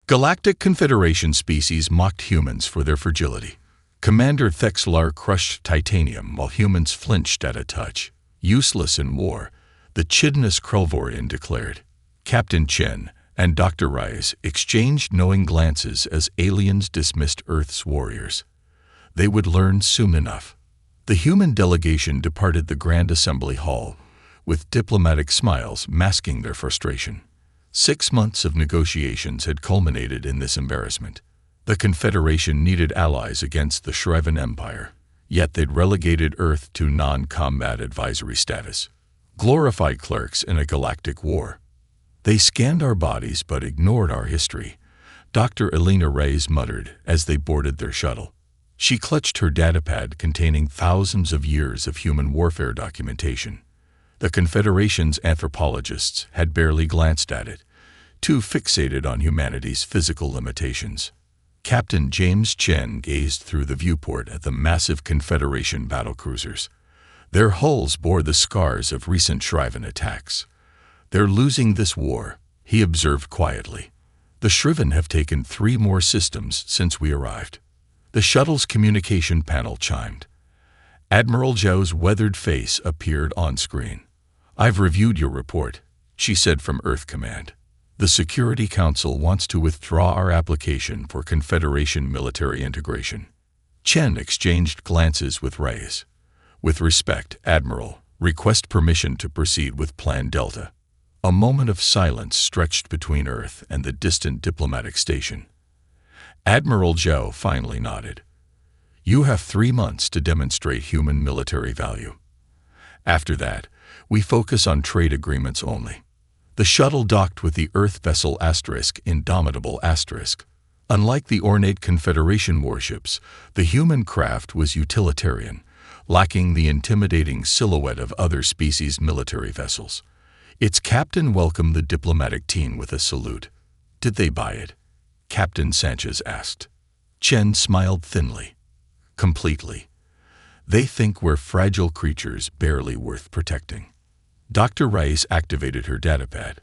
Galactic Confederation species mocked humans for their fragility. Commander Thexlar crushed titanium while humans flinched at a touch. Useless in war, the chidinous Krelvorian declared. Captain Chen and Dr. Reyes exchanged knowing glances as aliens dismissed Earth's warriors. They would learn soon enough. The human delegation departed the Grand Assembly Hall, with diplomatic smiles masking their frustration. 6 months of negotiations had culminated in this embarrassment. The Confederation needed allies against the Shriven Empire, yet they'd relegated Earth to non-combat advisory status. Glorified clerks in a galactic war. They scanned our bodies but ignored our history, Dr. Elena Reyes muttered as they boarded their shuttle. She clutched her datapad containing thousands of years of human warfare documentation. The Confederation's anthropologists had barely glanced at it, too fixated on humanity's physical limitations. Captain James Chen gazed through the viewport at the massive Confederation battlecruisers. Their hulls bore the scars of recent Shriven attacks. "They're losing this war," he observed quietly. "The Shriven have taken 3 more systems since we arrived." The shuttle's communication panel chimed. Admiral Zhou's weathered face appeared on screen. "I've reviewed your report," she said from Earth Command. "The Security Council wants to withdraw our application for Confederation military integration." Chen exchanged glances with Reyes. "With respect, Admiral, request permission to proceed with Plan Delta." A moment of silence stretched between Earth and the distant diplomatic station. Admiral Zhou finally nodded. "You have 3 months to demonstrate human military value. After that, we focus on trade agreements only." The shuttle docked with the Earth vessel Indomitable *. Unlike the ornate Confederation warships, the human craft was utilitarian, lacking the intimidating silhouette of other species' military vessels. Its captain welcomed the diplomatic team with a salute. "Did they buy it?" Captain Sanchez asked. Chen smiled thinly. "Completely. They think we're fragile creatures barely worth protecting." Dr. Reyes activated her datapad,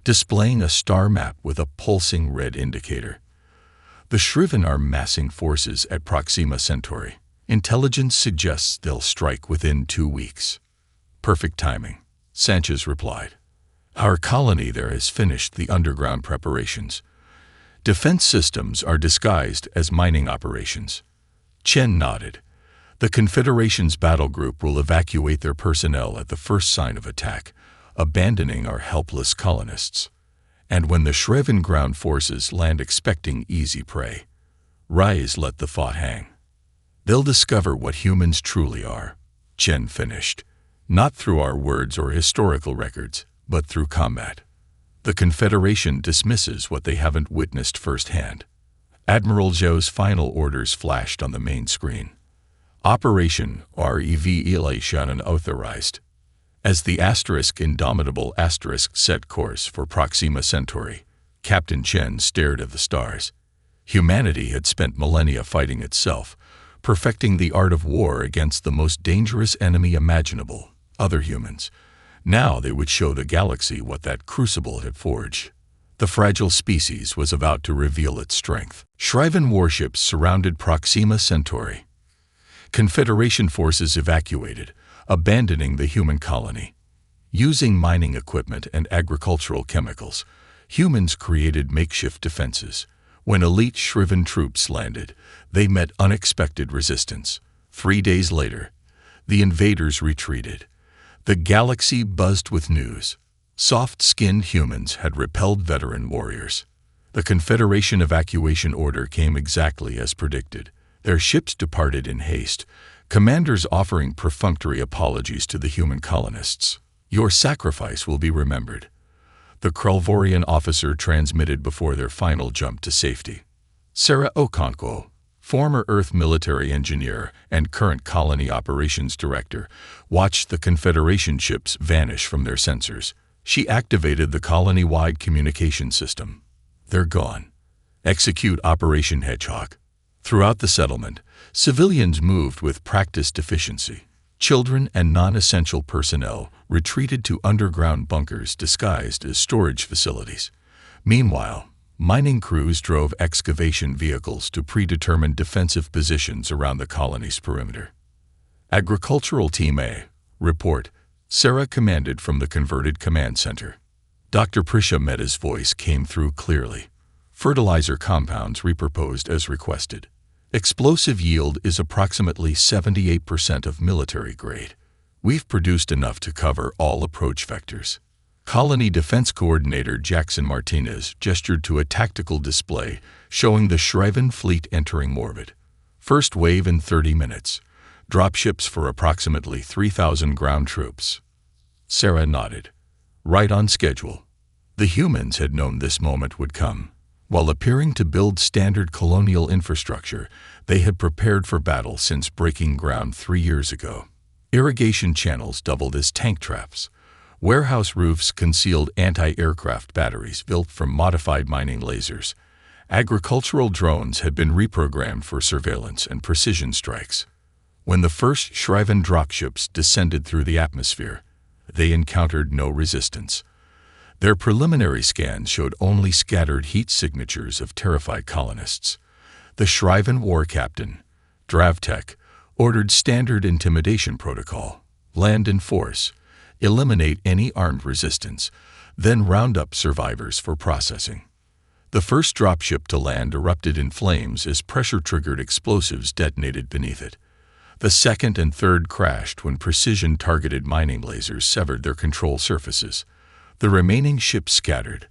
displaying a star map with a pulsing red indicator. "The Shriven are massing forces at Proxima Centauri. Intelligence suggests they'll strike within 2 weeks." "Perfect timing," Sanchez replied. "Our colony there has finished the underground preparations. Defense systems are disguised as mining operations." Chen nodded. "The Confederation's battle group will evacuate their personnel at the first sign of attack, abandoning our helpless colonists. And when the Shriven ground forces land expecting easy prey, Reyes let the thought hang. They'll discover what humans truly are," Chen finished. "Not through our words or historical records, but through combat. The Confederation dismisses what they haven't witnessed firsthand." Admiral Zhou's final orders flashed on the main screen. "Operation Revelation authorized." As the Indomitable * set course for Proxima Centauri, Captain Chen stared at the stars. Humanity had spent millennia fighting itself, perfecting the art of war against the most dangerous enemy imaginable, other humans. Now they would show the galaxy what that crucible had forged. The fragile species was about to reveal its strength. Shriven warships surrounded Proxima Centauri. Confederation forces evacuated, abandoning the human colony. Using mining equipment and agricultural chemicals, humans created makeshift defenses. When elite Shriven troops landed, they met unexpected resistance. 3 days later, the invaders retreated. The galaxy buzzed with news. Soft-skinned humans had repelled veteran warriors. The Confederation evacuation order came exactly as predicted. Their ships departed in haste, commanders offering perfunctory apologies to the human colonists. "Your sacrifice will be remembered," the Krelvorian officer transmitted before their final jump to safety. Sarah Okonkwo, former Earth military engineer and current colony operations director, watched the Confederation ships vanish from their sensors. She activated the colony-wide communication system. "They're gone. Execute Operation Hedgehog." Throughout the settlement, civilians moved with practiced efficiency. Children and non-essential personnel retreated to underground bunkers disguised as storage facilities. Meanwhile, Mining crews drove excavation vehicles to predetermined defensive positions around the colony's perimeter. Agricultural Team A, report, Sarah commanded from the converted command center. Dr. Prisha Mehta's voice came through clearly. Fertilizer compounds reproposed as requested. Explosive yield is approximately 78% of military grade. We've produced enough to cover all approach vectors. Colony Defense Coordinator Jackson Martinez gestured to a tactical display showing the Shriven fleet entering orbit. First wave in 30 minutes. Dropships for approximately 3,000 ground troops. Sarah nodded. Right on schedule. The humans had known this moment would come. While appearing to build standard colonial infrastructure, they had prepared for battle since breaking ground 3 years ago. Irrigation channels doubled as tank traps. Warehouse roofs concealed anti-aircraft batteries built from modified mining lasers. Agricultural drones had been reprogrammed for surveillance and precision strikes. When the first Shriven dropships descended through the atmosphere, they encountered no resistance. Their preliminary scans showed only scattered heat signatures of terrified colonists. The Shriven war captain, Dravtek, ordered standard intimidation protocol: land in force, eliminate any armed resistance, then round up survivors for processing. The first dropship to land erupted in flames as pressure-triggered explosives detonated beneath it. The second and third crashed when precision-targeted mining lasers severed their control surfaces. The remaining ships scattered,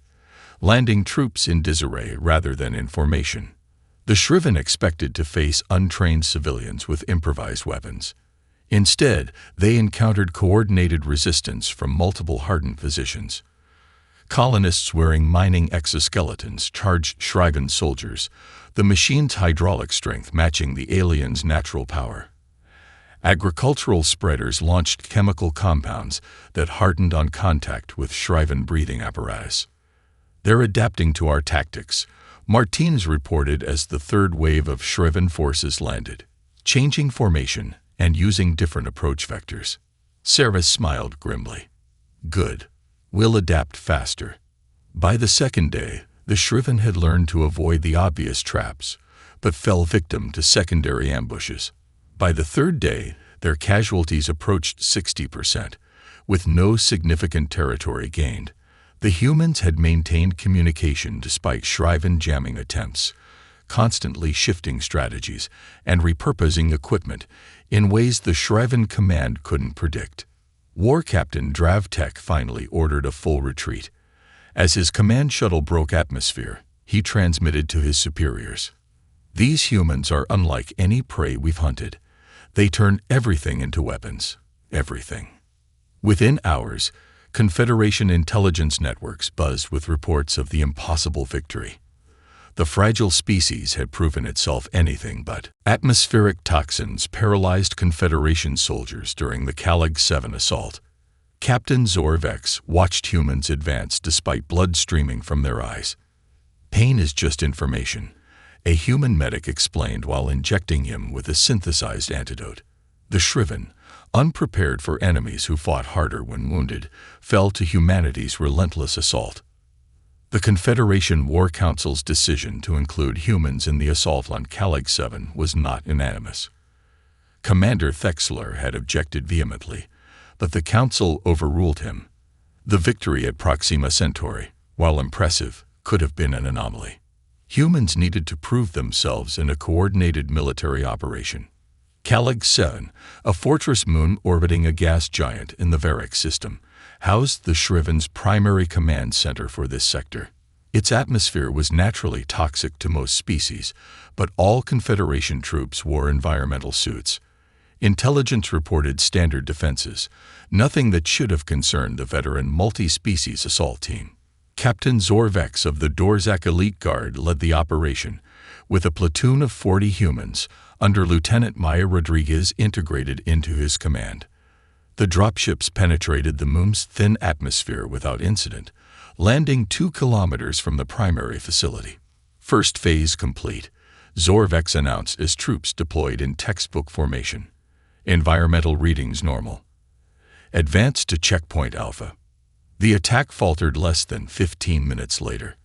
landing troops in disarray rather than in formation. The Shriven expected to face untrained civilians with improvised weapons. Instead, they encountered coordinated resistance from multiple hardened positions. Colonists wearing mining exoskeletons charged Shriven soldiers, the machine's hydraulic strength matching the aliens' natural power. Agricultural spreaders launched chemical compounds that hardened on contact with Shriven breathing apparatus. They're adapting to our tactics, Martinez reported as the third wave of Shriven forces landed, changing formation and using different approach vectors. Sarah smiled grimly. Good. We'll adapt faster. By the second day, the Shriven had learned to avoid the obvious traps, but fell victim to secondary ambushes. By the third day, their casualties approached 60%, with no significant territory gained. The humans had maintained communication despite Shriven jamming attempts, constantly shifting strategies and repurposing equipment in ways the Shriven command couldn't predict. War Captain Dravtek finally ordered a full retreat. As his command shuttle broke atmosphere, he transmitted to his superiors. These humans are unlike any prey we've hunted. They turn everything into weapons. Everything. Within hours, Confederation intelligence networks buzzed with reports of the impossible victory. The fragile species had proven itself anything but. Atmospheric toxins paralyzed Confederation soldiers during the Calig 7 assault. Captain Zorvex watched humans advance despite blood streaming from their eyes. Pain is just information, a human medic explained while injecting him with a synthesized antidote. The Shriven, unprepared for enemies who fought harder when wounded, fell to humanity's relentless assault. The Confederation War Council's decision to include humans in the assault on Calig 7 was not unanimous. Commander Thexler had objected vehemently, but the Council overruled him. The victory at Proxima Centauri, while impressive, could have been an anomaly. Humans needed to prove themselves in a coordinated military operation. Calig 7, a fortress moon orbiting a gas giant in the Varric system, housed the Shriven's primary command center for this sector. Its atmosphere was naturally toxic to most species, but all Confederation troops wore environmental suits. Intelligence reported standard defenses, nothing that should have concerned the veteran multi-species assault team. Captain Zorvex of the Dorzak Elite Guard led the operation, with a platoon of 40 humans, under Lieutenant Maya Rodriguez integrated into his command. The dropships penetrated the moon's thin atmosphere without incident, landing 2 kilometers from the primary facility. First phase complete, Zorvex announced as troops deployed in textbook formation. Environmental readings normal. Advance to checkpoint Alpha. The attack faltered less than 15 minutes later.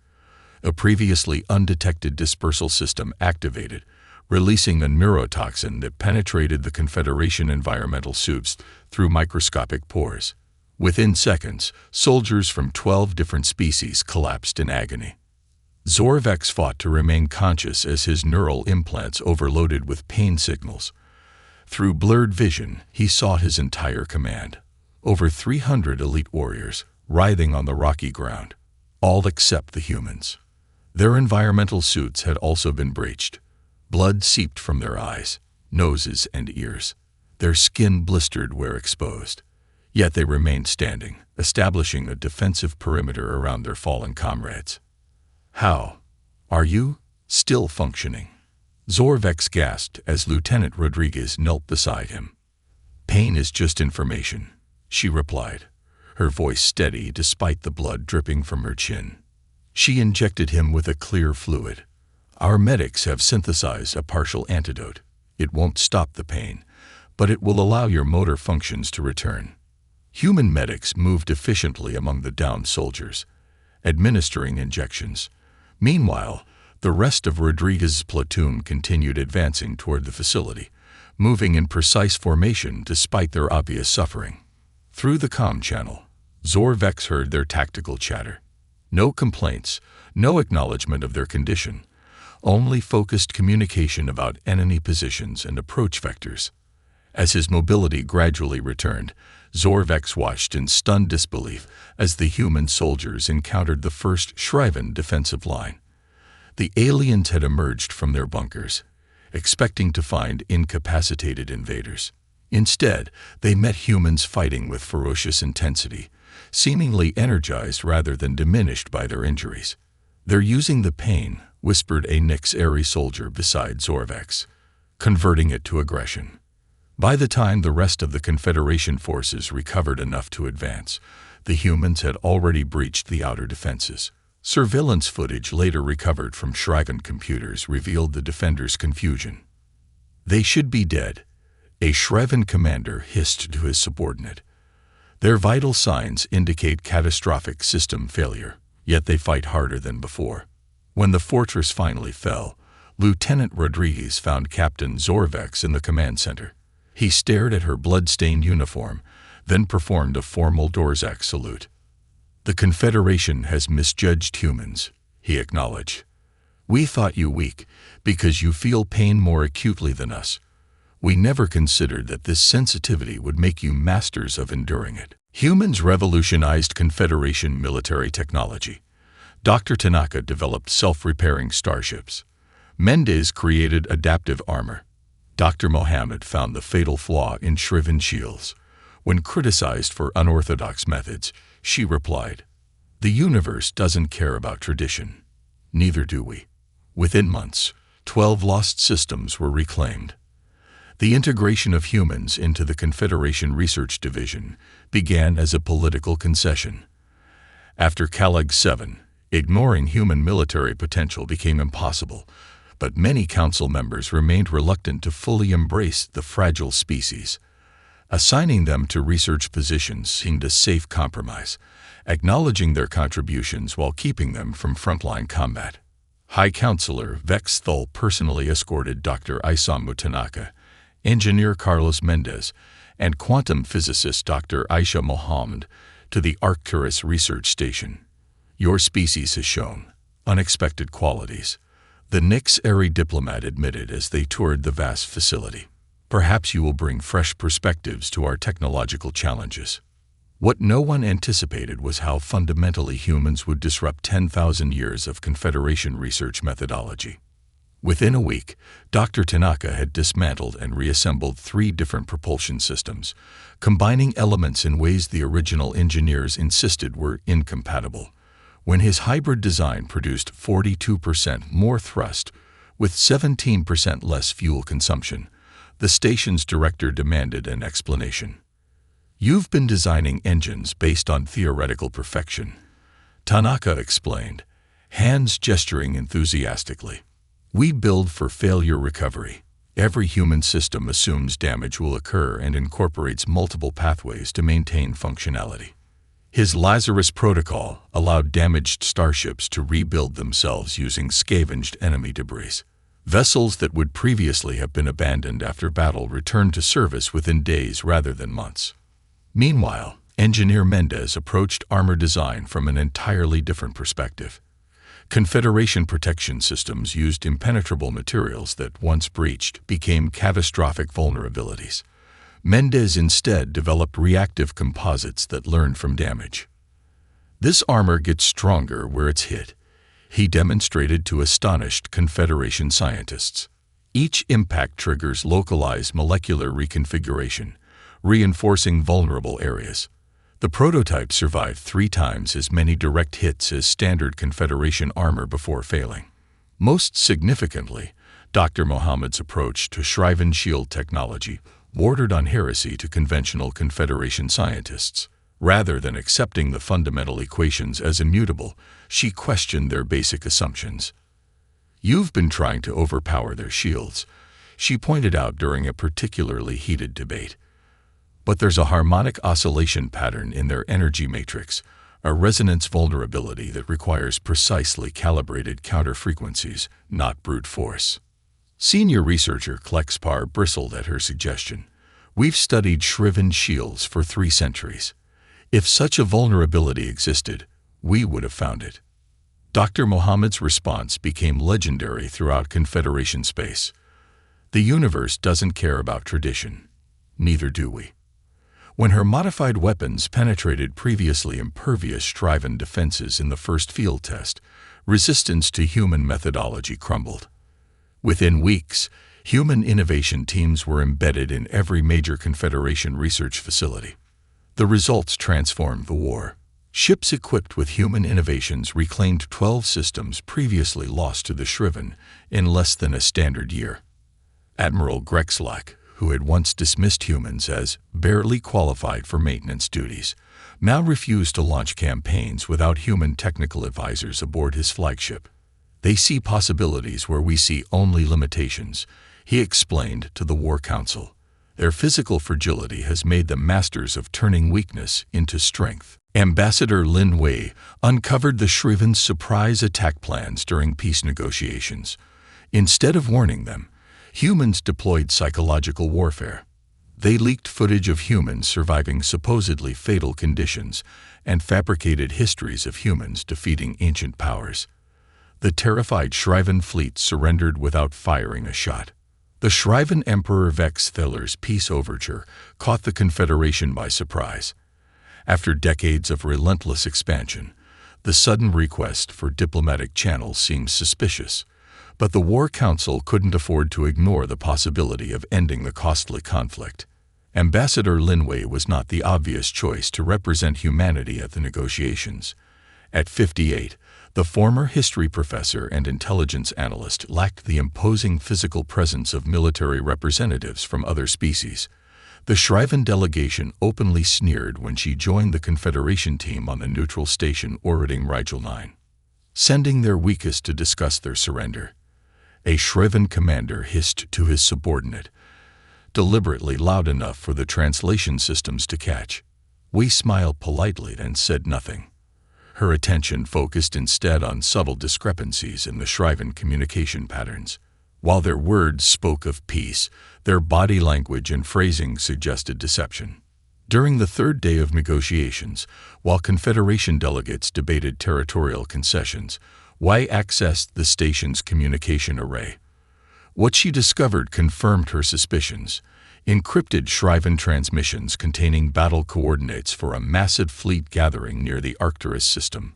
A previously undetected dispersal system activated, releasing a neurotoxin that penetrated the Confederation environmental suits through microscopic pores. Within seconds, soldiers from 12 different species collapsed in agony. Zorvex fought to remain conscious as his neural implants overloaded with pain signals. Through blurred vision, he saw his entire command. Over 300 elite warriors, writhing on the rocky ground, all except the humans. Their environmental suits had also been breached. Blood seeped from their eyes, noses, and ears. Their skin blistered where exposed. Yet they remained standing, establishing a defensive perimeter around their fallen comrades. "How? Are you still functioning?" Zorvex gasped as Lieutenant Rodriguez knelt beside him. "Pain is just information," she replied, her voice steady despite the blood dripping from her chin. She injected him with a clear fluid. "Our medics have synthesized a partial antidote. It won't stop the pain, but it will allow your motor functions to return." Human medics moved efficiently among the downed soldiers, administering injections. Meanwhile, the rest of Rodriguez's platoon continued advancing toward the facility, moving in precise formation despite their obvious suffering. Through the comm channel, Zorvex heard their tactical chatter. No complaints, no acknowledgement of their condition, only focused communication about enemy positions and approach vectors. As his mobility gradually returned, Zorvex watched in stunned disbelief as the human soldiers encountered the first Shriven defensive line. The aliens had emerged from their bunkers, expecting to find incapacitated invaders. Instead, they met humans fighting with ferocious intensity, seemingly energized rather than diminished by their injuries. "They're using the pain," whispered a Nyx-Aerie soldier beside Zorvex, converting it to aggression. By the time the rest of the Confederation forces recovered enough to advance, the humans had already breached the outer defenses. Surveillance footage later recovered from Shriven computers revealed the defenders' confusion. "They should be dead," a Shriven commander hissed to his subordinate. "Their vital signs indicate catastrophic system failure, yet they fight harder than before." When the fortress finally fell, Lieutenant Rodriguez found Captain Zorvex in the command center. He stared at her blood-stained uniform, then performed a formal Dorzak salute. "The Confederation has misjudged humans," he acknowledged. "We thought you weak, because you feel pain more acutely than us. We never considered that this sensitivity would make you masters of enduring it." Humans revolutionized Confederation military technology. Dr. Tanaka developed self-repairing starships. Mendez created adaptive armor. Dr. Mohammed found the fatal flaw in Shriven shields. When criticized for unorthodox methods, she replied, "The universe doesn't care about tradition. Neither do we." Within months, 12 lost systems were reclaimed. The integration of humans into the Confederation Research Division began as a political concession. After Calag 7, ignoring human military potential became impossible, but many council members remained reluctant to fully embrace the fragile species. Assigning them to research positions seemed a safe compromise, acknowledging their contributions while keeping them from frontline combat. High Counselor Vex Thul personally escorted Dr. Isamu Tanaka, Engineer Carlos Mendez, and quantum physicist Dr. Aisha Mohammed to the Arcturus Research Station. "Your species has shown unexpected qualities," the Nyx-Aerie diplomat admitted as they toured the vast facility. "Perhaps you will bring fresh perspectives to our technological challenges." What no one anticipated was how fundamentally humans would disrupt 10,000 years of Confederation research methodology. Within a week, Dr. Tanaka had dismantled and reassembled 3 different propulsion systems, combining elements in ways the original engineers insisted were incompatible. When his hybrid design produced 42% more thrust with 17% less fuel consumption, the station's director demanded an explanation. "You've been designing engines based on theoretical perfection," Tanaka explained, hands gesturing enthusiastically. "We build for failure recovery. Every human system assumes damage will occur and incorporates multiple pathways to maintain functionality." His Lazarus Protocol allowed damaged starships to rebuild themselves using scavenged enemy debris. Vessels that would previously have been abandoned after battle returned to service within days rather than months. Meanwhile, Engineer Mendez approached armor design from an entirely different perspective. Confederation protection systems used impenetrable materials that, once breached, became catastrophic vulnerabilities. Mendez instead developed reactive composites that learned from damage. This armor gets stronger where it's hit, he demonstrated to astonished Confederation scientists. Each impact triggers localized molecular reconfiguration, reinforcing vulnerable areas. The prototype survived 3 times as many direct hits as standard Confederation armor before failing. Most significantly, Dr. Mohammed's approach to Shriven shield technology bordered on heresy to conventional Confederation scientists. Rather than accepting the fundamental equations as immutable, she questioned their basic assumptions. "You've been trying to overpower their shields," she pointed out during a particularly heated debate. "But there's a harmonic oscillation pattern in their energy matrix, a resonance vulnerability that requires precisely calibrated counter-frequencies, not brute force." Senior researcher Klexpar bristled at her suggestion. "We've studied Shriven shields for 3 centuries. If such a vulnerability existed, we would have found it." Dr. Mohammed's response became legendary throughout Confederation space. "The universe doesn't care about tradition. Neither do we." When her modified weapons penetrated previously impervious Shriven defenses in the first field test, resistance to human methodology crumbled. Within weeks, human innovation teams were embedded in every major Confederation research facility. The results transformed the war. Ships equipped with human innovations reclaimed 12 systems previously lost to the Shriven in less than a standard year. Admiral Grexlak, who had once dismissed humans as barely qualified for maintenance duties, now refused to launch campaigns without human technical advisors aboard his flagship. "They see possibilities where we see only limitations," he explained to the War Council. "Their physical fragility has made them masters of turning weakness into strength." Ambassador Lin Wei uncovered the Shriven's surprise attack plans during peace negotiations. Instead of warning them, humans deployed psychological warfare. They leaked footage of humans surviving supposedly fatal conditions and fabricated histories of humans defeating ancient powers. The terrified Shriven fleet surrendered without firing a shot. The Shriven Emperor Vex Thiller's peace overture caught the Confederation by surprise. After decades of relentless expansion, the sudden request for diplomatic channels seemed suspicious, but the War Council couldn't afford to ignore the possibility of ending the costly conflict. Ambassador Lin Wei was not the obvious choice to represent humanity at the negotiations. At 58, the former history professor and intelligence analyst lacked the imposing physical presence of military representatives from other species. The Shriven delegation openly sneered when she joined the Confederation team on the neutral station orbiting Rigel 9, sending their weakest to discuss their surrender. A Shriven commander hissed to his subordinate, deliberately loud enough for the translation systems to catch. We smiled politely and said nothing. Her attention focused instead on subtle discrepancies in the Shriven communication patterns. While their words spoke of peace, their body language and phrasing suggested deception. During the 3rd day of negotiations, while Confederation delegates debated territorial concessions, Wei accessed the station's communication array. What she discovered confirmed her suspicions. Encrypted Shriven transmissions containing battle coordinates for a massive fleet gathering near the Arcturus system,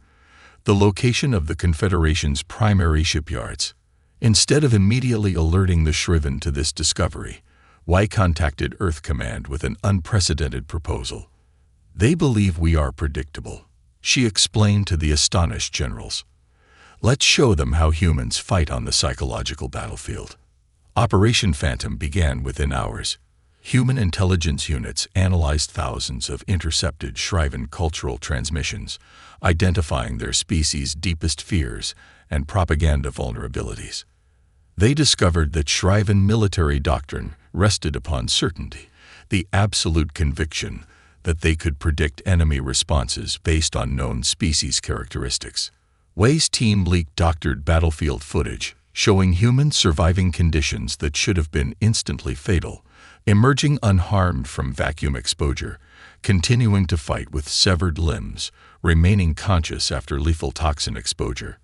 the location of the Confederation's primary shipyards. Instead of immediately alerting the Shriven to this discovery, Wei contacted Earth Command with an unprecedented proposal. "They believe we are predictable," she explained to the astonished generals. "Let's show them how humans fight on the psychological battlefield." Operation Phantom began within hours. Human intelligence units analyzed thousands of intercepted Shriven cultural transmissions, identifying their species' deepest fears and propaganda vulnerabilities. They discovered that Shriven military doctrine rested upon certainty, the absolute conviction that they could predict enemy responses based on known species characteristics. Wei's team leaked doctored battlefield footage showing humans surviving conditions that should have been instantly fatal, emerging unharmed from vacuum exposure, continuing to fight with severed limbs, remaining conscious after lethal toxin exposure.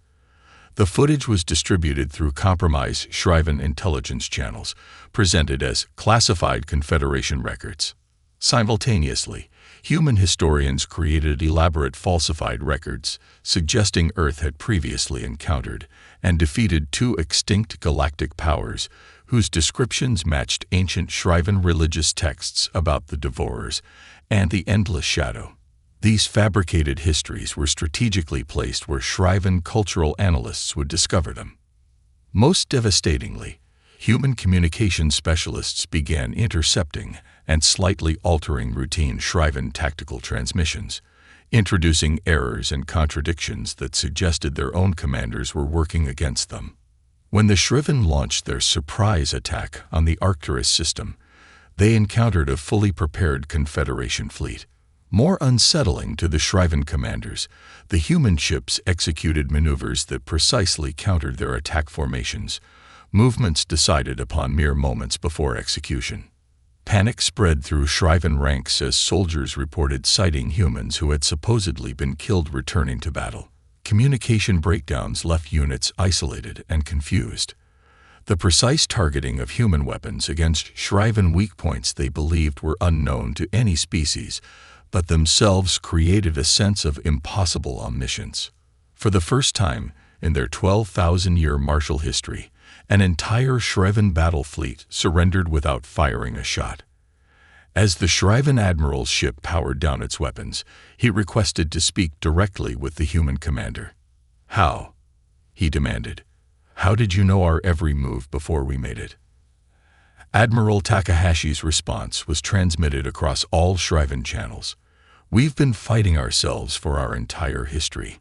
The footage was distributed through compromised Shriven intelligence channels, presented as classified Confederation records. Simultaneously, human historians created elaborate falsified records suggesting Earth had previously encountered and defeated two extinct galactic powers whose descriptions matched ancient Shriven religious texts about the Devourers and the Endless Shadow. These fabricated histories were strategically placed where Shriven cultural analysts would discover them. Most devastatingly, human communication specialists began intercepting and slightly altering routine Shriven tactical transmissions, introducing errors and contradictions that suggested their own commanders were working against them. When the Shriven launched their surprise attack on the Arcturus system, they encountered a fully prepared Confederation fleet. More unsettling to the Shriven commanders, the human ships executed maneuvers that precisely countered their attack formations, movements decided upon mere moments before execution. Panic spread through Shriven ranks as soldiers reported sighting humans who had supposedly been killed returning to battle. Communication breakdowns left units isolated and confused. The precise targeting of human weapons against Shriven weak points they believed were unknown to any species, but themselves created a sense of impossible omniscience. For the first time in their 12,000-year martial history, an entire Shriven battle fleet surrendered without firing a shot. As the Shriven admiral's ship powered down its weapons, he requested to speak directly with the human commander. "How?" he demanded. "How did you know our every move before we made it?" Admiral Takahashi's response was transmitted across all Shriven channels. "We've been fighting ourselves for our entire history.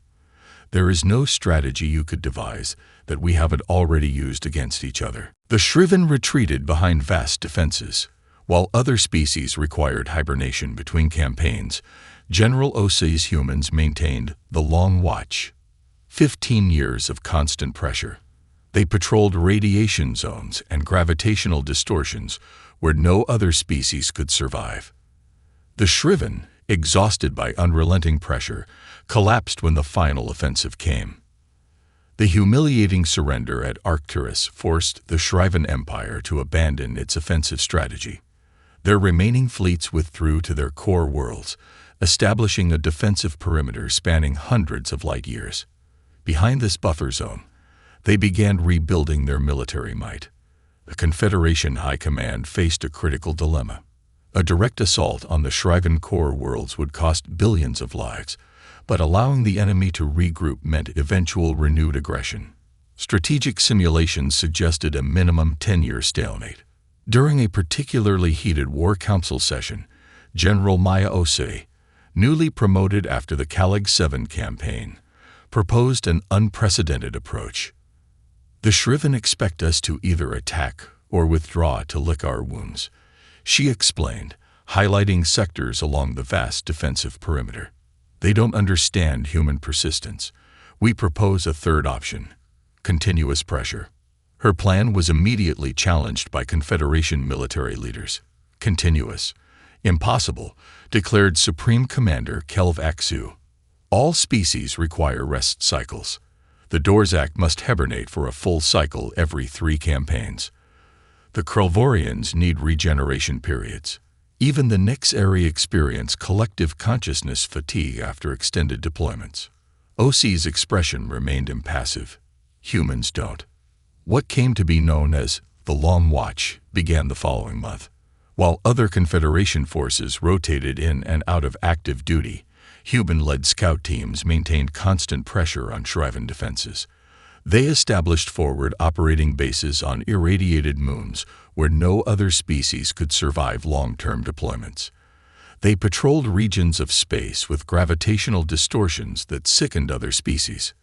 There is no strategy you could devise that we haven't already used against each other." The Shriven retreated behind vast defenses. While other species required hibernation between campaigns, General Osei's humans maintained the Long Watch. 15 years of constant pressure. They patrolled radiation zones and gravitational distortions where no other species could survive. The Shriven, exhausted by unrelenting pressure, collapsed when the final offensive came. The humiliating surrender at Arcturus forced the Shriven Empire to abandon its offensive strategy. Their remaining fleets withdrew to their core worlds, establishing a defensive perimeter spanning hundreds of light years. Behind this buffer zone, they began rebuilding their military might. The Confederation High Command faced a critical dilemma. A direct assault on the Shriven core worlds would cost billions of lives, but allowing the enemy to regroup meant eventual renewed aggression. Strategic simulations suggested a minimum 10-year stalemate. During a particularly heated War Council session, General Maya Osei, newly promoted after the Calig 7 campaign, proposed an unprecedented approach. "The Shriven expect us to either attack or withdraw to lick our wounds," she explained, highlighting sectors along the vast defensive perimeter. "They don't understand human persistence. We propose a third option: continuous pressure." Her plan was immediately challenged by Confederation military leaders. "Continuous? Impossible," declared Supreme Commander Kelv Aksu. "All species require rest cycles. The Dorzak must hibernate for a full cycle every 3 campaigns. The Krelvorians need regeneration periods. Even the Nyx-Eri experience collective consciousness fatigue after extended deployments." Osei's expression remained impassive. "Humans don't." What came to be known as the Long Watch began the following month. While other Confederation forces rotated in and out of active duty, human-led scout teams maintained constant pressure on Shriven defenses. They established forward operating bases on irradiated moons where no other species could survive long-term deployments. They patrolled regions of space with gravitational distortions that sickened other species.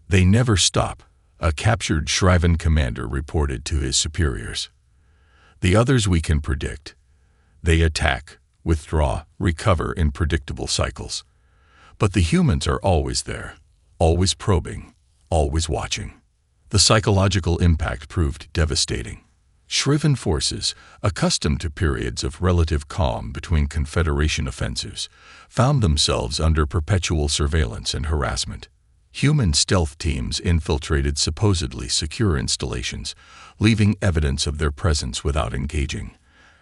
"They never stop," a captured Shriven commander reported to his superiors. "The others we can predict. They attack, withdraw, recover in predictable cycles. But the humans are always there, always probing, always watching. The psychological impact proved devastating. Shriven forces, accustomed to periods of relative calm between Confederation offensives, found themselves under perpetual surveillance and harassment. Human stealth teams infiltrated supposedly secure installations, leaving evidence of their presence without engaging,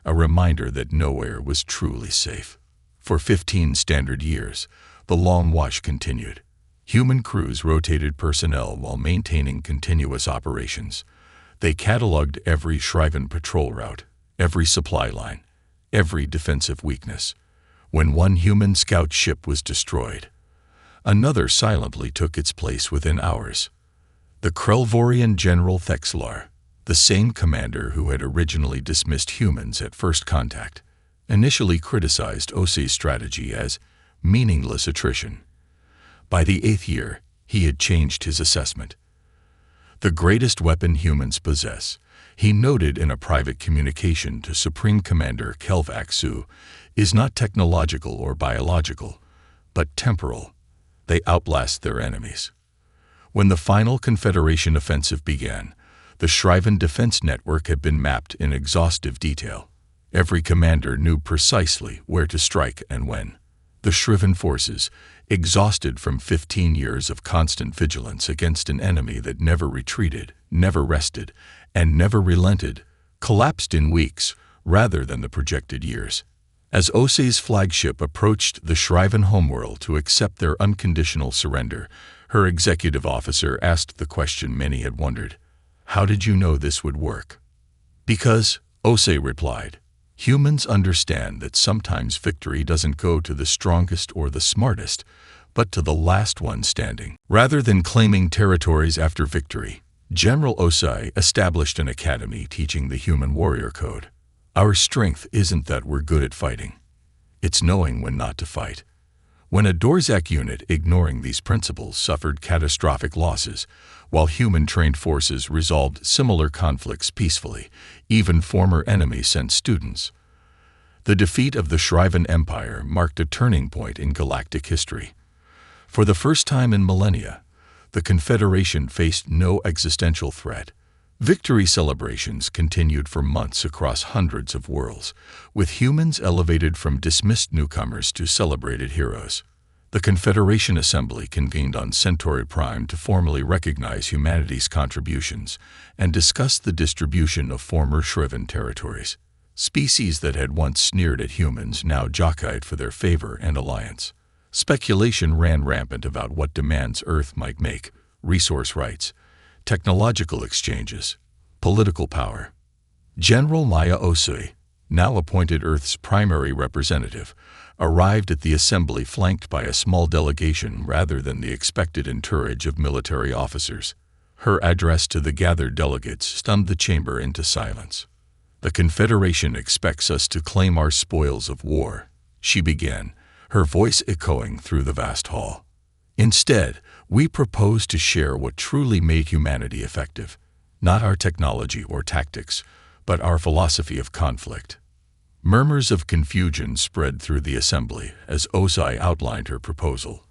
a reminder that nowhere was truly safe. For 15 standard years, the long watch continued. Human crews rotated personnel while maintaining continuous operations. They cataloged every Shriven patrol route, every supply line, every defensive weakness. When one human scout ship was destroyed, another silently took its place within hours. The Krelvorian General Thexlar, the same commander who had originally dismissed humans at first contact, initially criticized OSE's strategy as meaningless attrition. By the 8th year, he had changed his assessment. The greatest weapon humans possess, he noted in a private communication to Supreme Commander Kelvaxu, is not technological or biological, but temporal. They outlast their enemies. When the final Confederation offensive began, the Shriven defense network had been mapped in exhaustive detail. Every commander knew precisely where to strike and when. The Shriven forces, exhausted from 15 years of constant vigilance against an enemy that never retreated, never rested, and never relented, collapsed in weeks rather than the projected years. As OSE's flagship approached the Shriven homeworld to accept their unconditional surrender, her executive officer asked the question many had wondered: "How did you know this would work?" "Because," OSE replied, "humans understand that sometimes victory doesn't go to the strongest or the smartest, but to the last one standing." Rather than claiming territories after victory, General OSE established an academy teaching the human warrior code. Our strength isn't that we're good at fighting. It's knowing when not to fight. When a Dorzak unit ignoring these principles suffered catastrophic losses, while human-trained forces resolved similar conflicts peacefully, even former enemies sent students. The defeat of the Shriven Empire marked a turning point in galactic history. For the first time in millennia, the Confederation faced no existential threat. Victory celebrations continued for months across hundreds of worlds, with humans elevated from dismissed newcomers to celebrated heroes. The Confederation Assembly convened on Centauri Prime to formally recognize humanity's contributions and discuss the distribution of former Shriven territories. Species that had once sneered at humans now jockeyed for their favor and alliance. Speculation ran rampant about what demands Earth might make: resource rights, technological exchanges, political power. General Maya Osui, now appointed Earth's primary representative, arrived at the assembly flanked by a small delegation rather than the expected entourage of military officers. Her address to the gathered delegates stunned the chamber into silence. "The Confederation expects us to claim our spoils of war," she began, her voice echoing through the vast hall. "Instead, we propose to share what truly made humanity effective, not our technology or tactics, but our philosophy of conflict." Murmurs of confusion spread through the assembly as OSI outlined her proposal.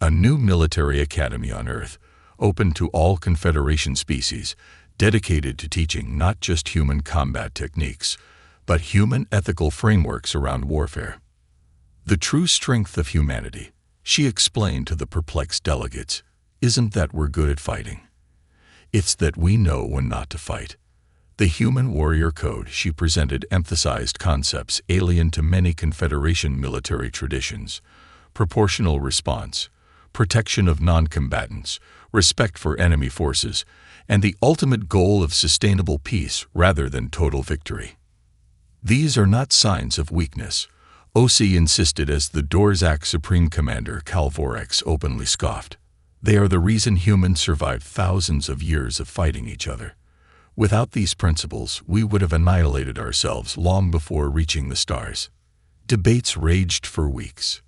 A new military academy on Earth, open to all Confederation species, dedicated to teaching not just human combat techniques, but human ethical frameworks around warfare. "The true strength of humanity," she explained to the perplexed delegates, "isn't that we're good at fighting. It's that we know when not to fight." The human warrior code she presented emphasized concepts alien to many Confederation military traditions: proportional response, protection of non-combatants, respect for enemy forces, and the ultimate goal of sustainable peace rather than total victory. "These are not signs of weakness," OSI insisted as the Dorzak Supreme Commander Kalvorex openly scoffed. "They are the reason humans survived thousands of years of fighting each other. Without these principles, we would have annihilated ourselves long before reaching the stars." Debates raged for weeks.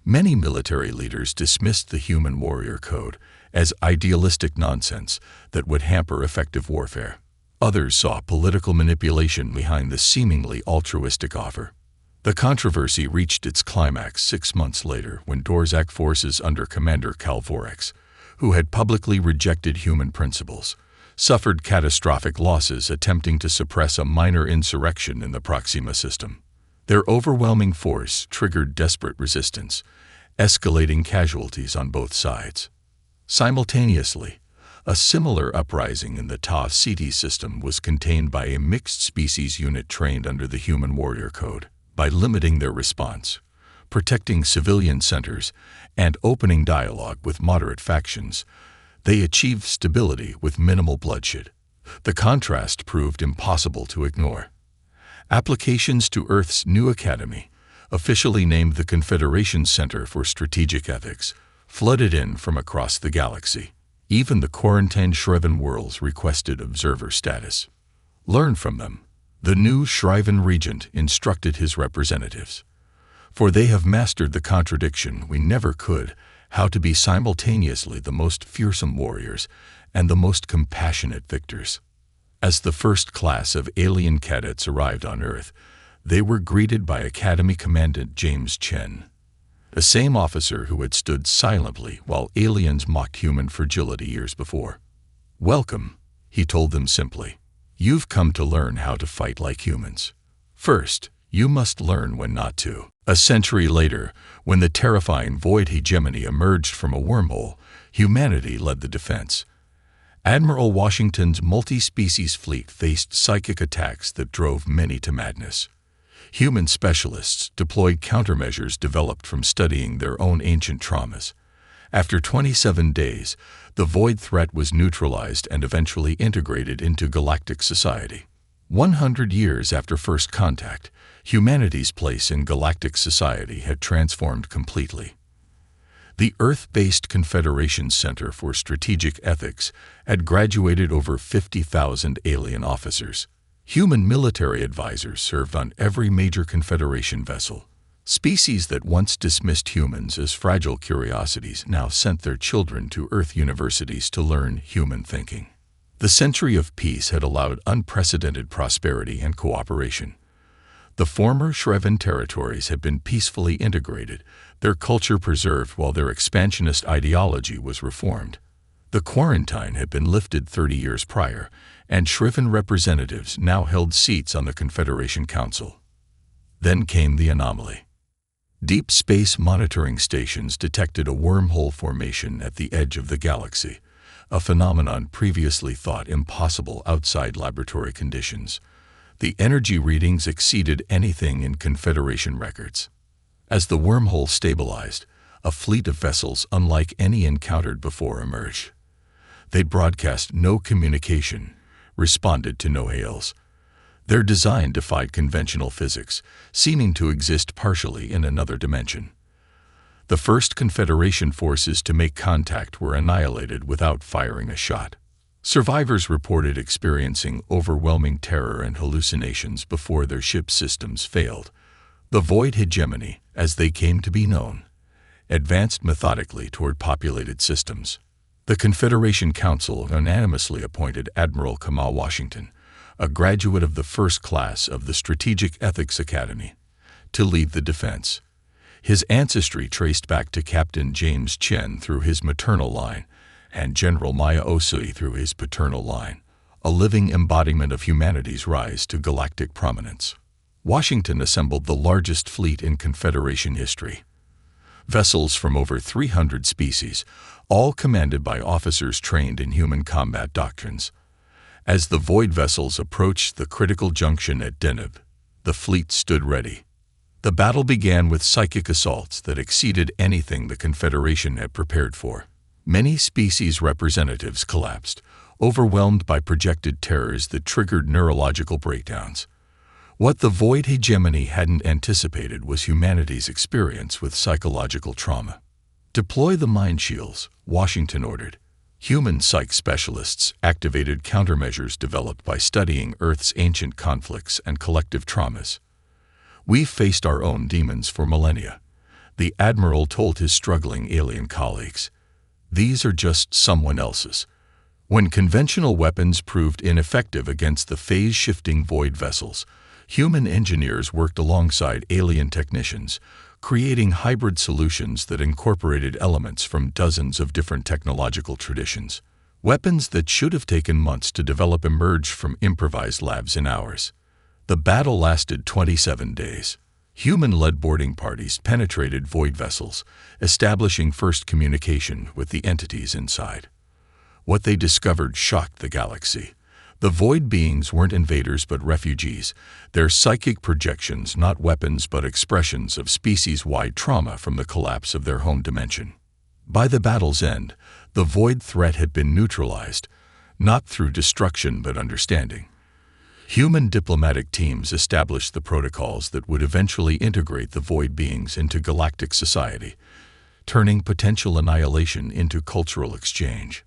Many military leaders dismissed the human warrior code as idealistic nonsense that would hamper effective warfare. Others saw political manipulation behind the seemingly altruistic offer. The controversy reached its climax 6 months later when Dorzak forces under Commander Orcs, who had publicly rejected human principles, suffered catastrophic losses attempting to suppress a minor insurrection in the Proxima system. Their overwhelming force triggered desperate resistance, escalating casualties on both sides. Simultaneously, a similar uprising in the Ta Cetes system was contained by a mixed-species unit trained under the Human Warrior Code. By limiting their response, protecting civilian centers, and opening dialogue with moderate factions, they achieved stability with minimal bloodshed. The contrast proved impossible to ignore. Applications to Earth's new academy, officially named the Confederation Center for Strategic Ethics, flooded in from across the galaxy. Even the quarantined Shriven worlds requested observer status. Learn from them, the new Shriven regent instructed his representatives. For they have mastered the contradiction we never could, how to be simultaneously the most fearsome warriors and the most compassionate victors. As the first class of alien cadets arrived on Earth, they were greeted by Academy Commandant James Chen, the same officer who had stood silently while aliens mocked human fragility years before. "Welcome," he told them simply. "You've come to learn how to fight like humans. First, you must learn when not to." A century later, when the terrifying void hegemony emerged from a wormhole, humanity led the defense. Admiral Washington's multi-species fleet faced psychic attacks that drove many to madness. Human specialists deployed countermeasures developed from studying their own ancient traumas. After 27 days, the void threat was neutralized and eventually integrated into galactic society. 100 years after first contact, humanity's place in galactic society had transformed completely. The Earth-based Confederation Center for Strategic Ethics had graduated over 50,000 alien officers. Human military advisors served on every major Confederation vessel. Species that once dismissed humans as fragile curiosities now sent their children to Earth universities to learn human thinking. The century of peace had allowed unprecedented prosperity and cooperation. The former Shriven territories had been peacefully integrated, their culture preserved while their expansionist ideology was reformed. The quarantine had been lifted 30 years prior, and Shriven representatives now held seats on the Confederation Council. Then came the anomaly. Deep space monitoring stations detected a wormhole formation at the edge of the galaxy, a phenomenon previously thought impossible outside laboratory conditions. The energy readings exceeded anything in Confederation records. As the wormhole stabilized, a fleet of vessels unlike any encountered before emerged. They broadcast no communication, responded to no hails. Their design defied conventional physics, seeming to exist partially in another dimension. The first Confederation forces to make contact were annihilated without firing a shot. Survivors reported experiencing overwhelming terror and hallucinations before their ship systems failed. The void hegemony, as they came to be known, advanced methodically toward populated systems. The Confederation Council unanimously appointed Admiral Kamal Washington, a graduate of the first class of the Strategic Ethics Academy, to lead the defense. His ancestry traced back to Captain James Chen through his maternal line and General Maya Osui through his paternal line, a living embodiment of humanity's rise to galactic prominence. Washington assembled the largest fleet in Confederation history. Vessels from over 300 species, all commanded by officers trained in human combat doctrines. As the void vessels approached the critical junction at Deneb, the fleet stood ready. The battle began with psychic assaults that exceeded anything the Confederation had prepared for. Many species representatives collapsed, overwhelmed by projected terrors that triggered neurological breakdowns. What the void hegemony hadn't anticipated was humanity's experience with psychological trauma. "Deploy the mind shields," Washington ordered. Human psych specialists activated countermeasures developed by studying Earth's ancient conflicts and collective traumas. "We've faced our own demons for millennia," the Admiral told his struggling alien colleagues. "These are just someone else's." When conventional weapons proved ineffective against the phase-shifting void vessels, Human engineers worked alongside alien technicians, creating hybrid solutions that incorporated elements from dozens of different technological traditions. Weapons that should have taken months to develop emerged from improvised labs in hours. The battle lasted 27 days. Human-led boarding parties penetrated void vessels, establishing first communication with the entities inside. What they discovered shocked the galaxy. The void beings weren't invaders but refugees, their psychic projections not weapons but expressions of species-wide trauma from the collapse of their home dimension. By the battle's end, the void threat had been neutralized, not through destruction but understanding. Human diplomatic teams established the protocols that would eventually integrate the void beings into galactic society, turning potential annihilation into cultural exchange.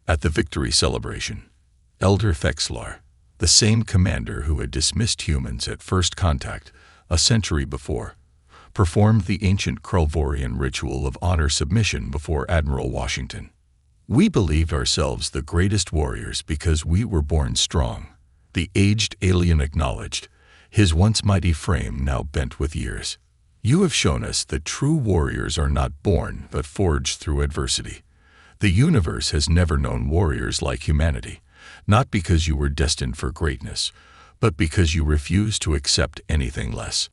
At the victory celebration, Elder Thexlar, the same commander who had dismissed humans at first contact a century before, performed the ancient Krelvorian ritual of honor submission before Admiral Washington. "We believed ourselves the greatest warriors because we were born strong," the aged alien acknowledged, his once mighty frame now bent with years. "You have shown us that true warriors are not born but forged through adversity. The universe has never known warriors like humanity, not because you were destined for greatness, but because you refused to accept anything less."